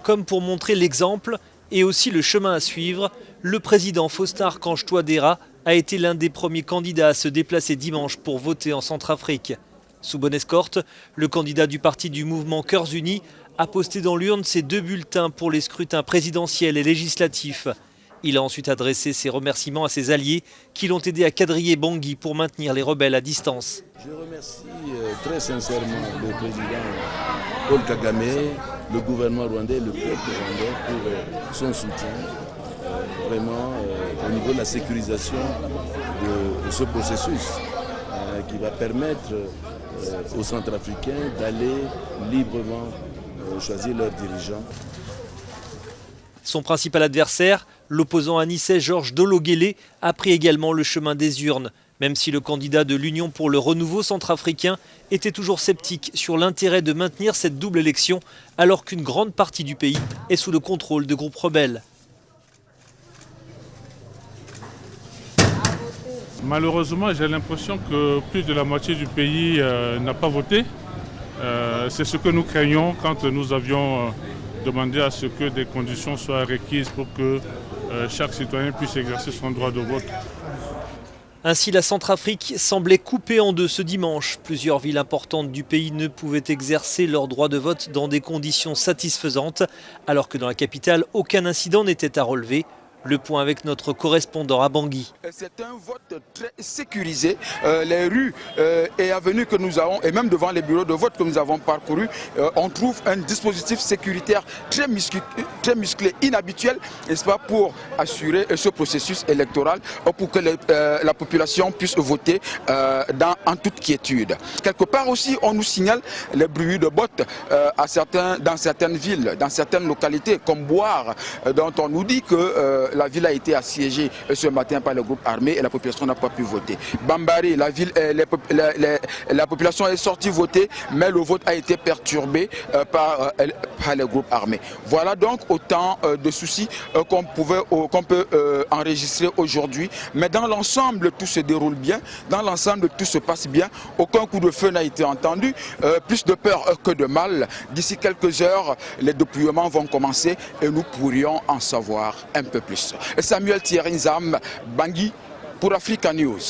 comme pour montrer l'exemple et aussi le chemin à suivre. Le président Faustin Archange Touadéra a été l'un des premiers candidats à se déplacer dimanche pour voter en Centrafrique. Sous bonne escorte, le candidat du parti du mouvement Cœurs Unis a posté dans l'urne ses 2 bulletins pour les scrutins présidentiels et législatifs. Il a ensuite adressé ses remerciements à ses alliés qui l'ont aidé à quadriller Bangui pour maintenir les rebelles à distance. Je remercie très sincèrement le président Paul Kagame, le gouvernement rwandais, le peuple rwandais pour son soutien vraiment au niveau de la sécurisation de ce processus qui va permettre aux Centrafricains d'aller librement choisir leurs dirigeants. Son principal adversaire, l'opposant anisais Georges Dologuélé, a pris également le chemin des urnes, même si le candidat de l'Union pour le renouveau centrafricain était toujours sceptique sur l'intérêt de maintenir cette double élection alors qu'une grande partie du pays est sous le contrôle de groupes rebelles. Malheureusement, j'ai l'impression que plus de la moitié du pays n'a pas voté. C'est ce que nous craignons quand nous avions demandé à ce que des conditions soient requises pour que chaque citoyen puisse exercer son droit de vote. Ainsi, la Centrafrique semblait coupée en deux ce dimanche. Plusieurs villes importantes du pays ne pouvaient exercer leur droit de vote dans des conditions satisfaisantes, alors que dans la capitale, aucun incident n'était à relever. Le point avec notre correspondant à Bangui. C'est un vote très sécurisé. Les rues et avenues que nous avons, et même devant les bureaux de vote que nous avons parcourus, on trouve un dispositif sécuritaire très musclé, inhabituel, n'est-ce pas, pour assurer ce processus électoral, pour que la population puisse voter en toute quiétude. Quelque part aussi, on nous signale les bruits de bottes dans certaines villes, dans certaines localités, comme Boire, dont on nous dit que la ville a été assiégée ce matin par le groupe armé et la population n'a pas pu voter. Bambari, la population est sortie voter, mais le vote a été perturbé par les groupes armés. Voilà donc autant de soucis qu'on peut enregistrer aujourd'hui. Mais dans l'ensemble, tout se déroule bien. Dans l'ensemble, tout se passe bien. Aucun coup de feu n'a été entendu. Plus de peur que de mal. D'ici quelques heures, les dépouillements vont commencer et nous pourrions en savoir un peu plus. Samuel Thierry Nzam, Bangui pour Africa News.